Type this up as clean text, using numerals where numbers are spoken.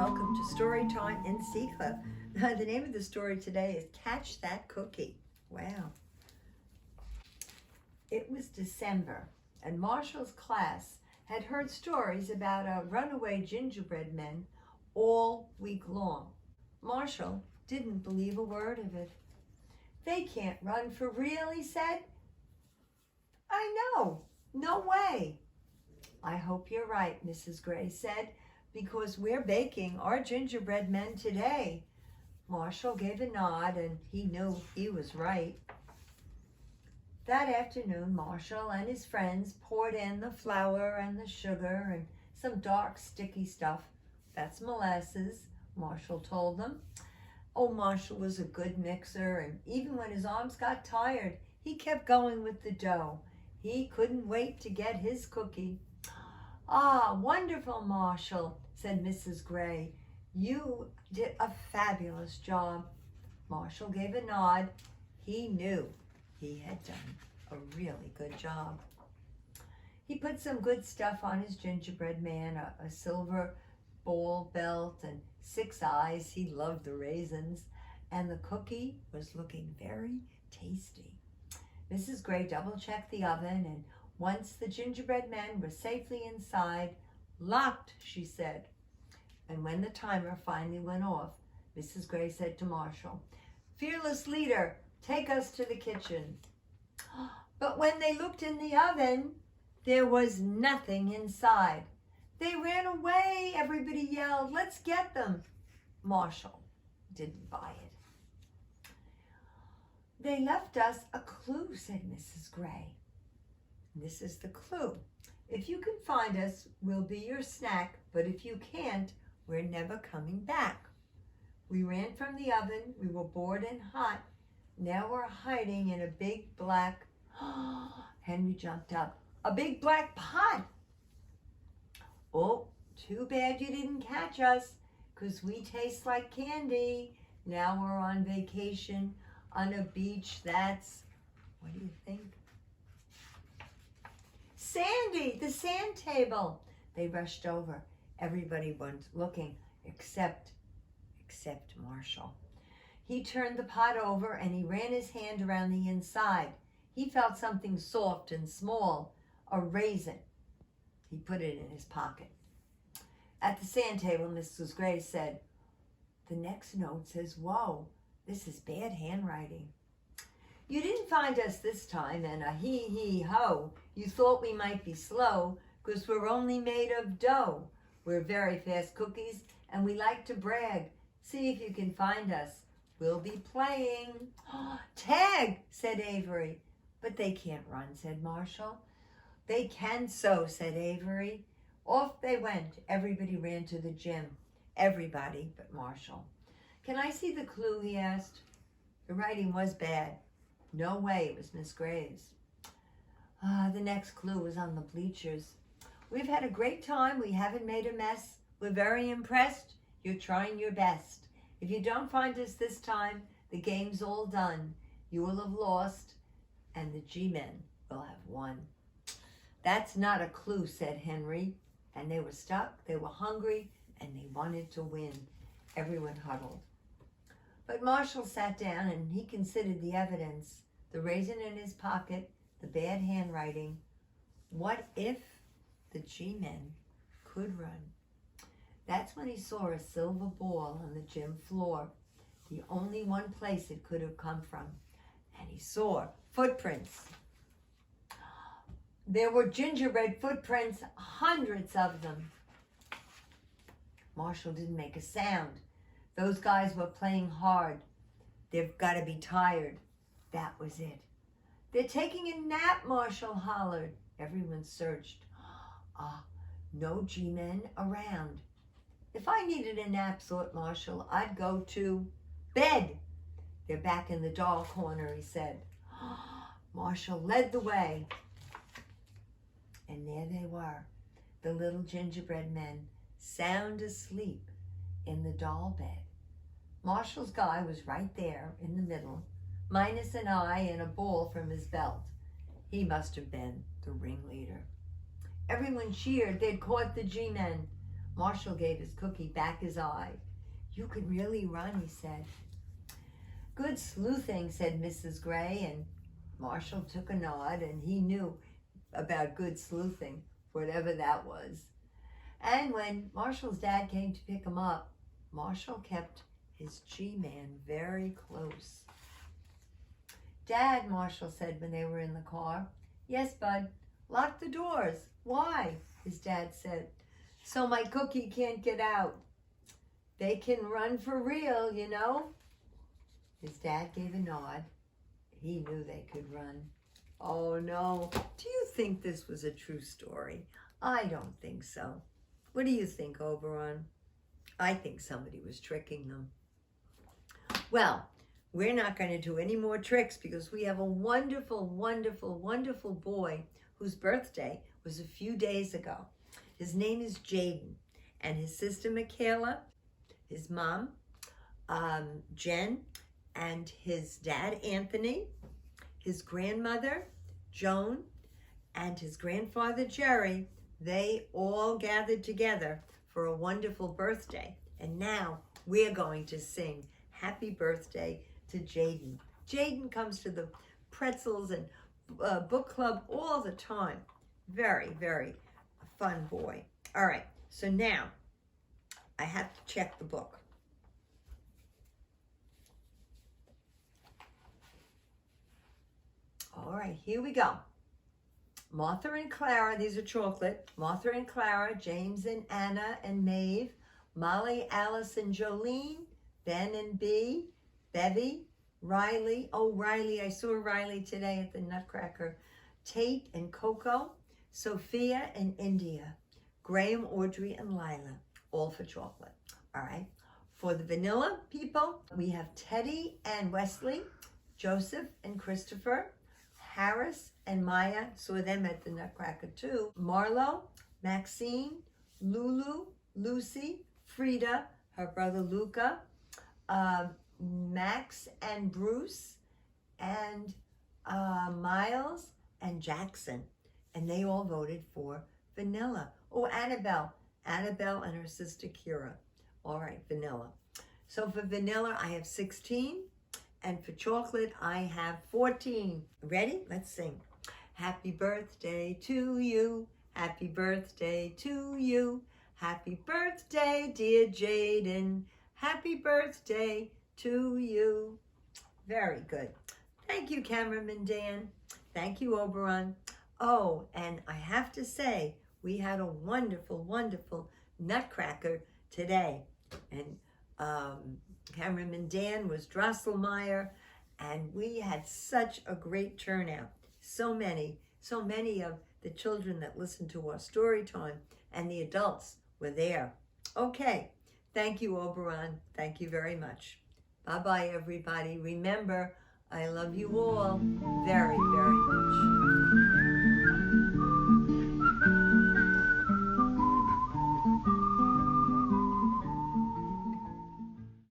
welcome to Story Time in Seacliff. The name of the story today is Catch That Cookie. Wow. It was December, and Marshall's class had heard stories about runaway gingerbread men all week long. Marshall didn't believe a word of it. "They can't run for real," he said. "I know, no way." "I hope you're right," Mrs. Gray said, "because we're baking our gingerbread men today." Marshall gave a nod, and he knew he was right. That afternoon, Marshall and his friends poured in the flour and the sugar and some dark, sticky stuff. "That's molasses," Marshall told them. Oh, Marshall was a good mixer, and even when his arms got tired, he kept going with the dough. He couldn't wait to get his cookie. "Ah, wonderful, Marshall," said Mrs. Gray. "You did a fabulous job." Marshall gave a nod. He knew he had done a really good job. He put some good stuff on his gingerbread man, a silver ball belt and 6 eyes. He loved the raisins, and the cookie was looking very tasty. Mrs. Gray double-checked the oven, and once the gingerbread men were safely inside, "Locked," she said. And when the timer finally went off, Mrs. Gray said to Marshall, "Fearless leader, take us to the kitchen." But when they looked in the oven, there was nothing inside. "They ran away," everybody yelled. "Let's get them." Marshall didn't buy it. "They left us a clue," said Mrs. Gray. "This is the clue. If you can find us, we'll be your snack, but if you can't, we're never coming back. We ran from the oven, we were bored and hot. Now we're hiding in a big black..." Henry jumped up. "A big black pot!" "Oh, too bad you didn't catch us, 'cause we taste like candy. Now we're on vacation on a beach that's..." What do you think? "Sandy, the sand table." They rushed over. Everybody was looking except Marshall. He turned the pot over and he ran his hand around the inside. He felt something soft and small, a raisin. He put it in his pocket. At the sand table, Mrs. Gray said, "The next note says, 'Whoa, this is bad handwriting.' You didn't find us this time, and a hee-hee-ho. You thought we might be slow, 'cause we're only made of dough. We're very fast cookies, and we like to brag. See if you can find us. We'll be playing." "Tag," said Avery. "But they can't run," said Marshall. "They can so," said Avery. Off they went. Everybody ran to the gym. Everybody but Marshall. "Can I see the clue?" he asked. The writing was bad. No way it was Miss Gray's. The next clue was on the bleachers. "We've had a great time. We haven't made a mess. We're very impressed. You're trying your best. If you don't find us this time, the game's all done. You will have lost, and the G-men will have won." "That's not a clue," said Henry. And they were stuck, they were hungry, and they wanted to win. Everyone huddled. But Marshall sat down and he considered the evidence, the raisin in his pocket, the bad handwriting. What if the G-men could run? That's when he saw a silver ball on the gym floor, the only one place it could have come from. And he saw footprints. There were gingerbread footprints, hundreds of them. Marshall didn't make a sound. Those guys were playing hard. They've got to be tired. That was it. "They're taking a nap," Marshall hollered. Everyone searched. No G-men around. "If I needed a nap," thought Marshall, "I'd go to bed." "They're back in the doll corner," he said. Marshall led the way. And there they were, the little gingerbread men, sound asleep in the doll bed. Marshall's guy was right there in the middle, minus an eye and a ball from his belt. He must have been the ringleader. Everyone cheered. They'd caught the G-men. Marshall gave his cookie back his eye. "You can really run," he said. "Good sleuthing," said Mrs. Gray, and Marshall took a nod, and he knew about good sleuthing, whatever that was. And when Marshall's dad came to pick him up, Marshall kept his G-man very close. "Dad," Marshall said when they were in the car. "Yes, bud." "Lock the doors." "Why?" his dad said. "So my cookie can't get out. They can run for real, you know." His dad gave a nod. He knew they could run. Oh no. Do you think this was a true story? I don't think so. What do you think, Oberon? I think somebody was tricking them. Well, we're not going to do any more tricks because we have a wonderful, wonderful, wonderful boy whose birthday was a few days ago. His name is Jaden, and his sister Michaela, his mom, Jen, and his dad, Anthony, his grandmother, Joan, and his grandfather, Jerry, they all gathered together for a wonderful birthday. And now we're going to sing happy birthday to Jaden. Jaden comes to the pretzels and book club all the time. Very, very fun boy. All right, so now I have to check the book. All right, here we go. Martha and Clara, these are chocolate. Martha and Clara, James and Anna and Maeve, Molly, Alice and Jolene, Ben and Bee, Bevy, Riley. Oh, Riley, I saw Riley today at the Nutcracker. Tate and Coco, Sophia and India, Graham, Audrey, and Lila, all for chocolate. All right. For the vanilla people, we have Teddy and Wesley, Joseph and Christopher, Harris and Maya, saw them at the Nutcracker too, Marlo, Maxine, Lulu, Lucy, Frida, her brother Luca, Max and Bruce, and Miles and Jackson. And they all voted for vanilla. Oh, Annabelle and her sister Kira. All right, vanilla. So for vanilla, I have 16. And for chocolate, I have 14. Ready? Let's sing. Happy birthday to you. Happy birthday to you. Happy birthday, dear Jaden. Happy birthday to you. Very good. Thank you, cameraman Dan. Thank you, Oberon. Oh, and I have to say, we had a wonderful, wonderful Nutcracker today. And cameraman Dan was Drosselmeyer, and we had such a great turnout. So many of the children that listened to our story time and the adults were there. Okay, thank you, Oberon. Thank you very much. Bye-bye, everybody. Remember, I love you all very,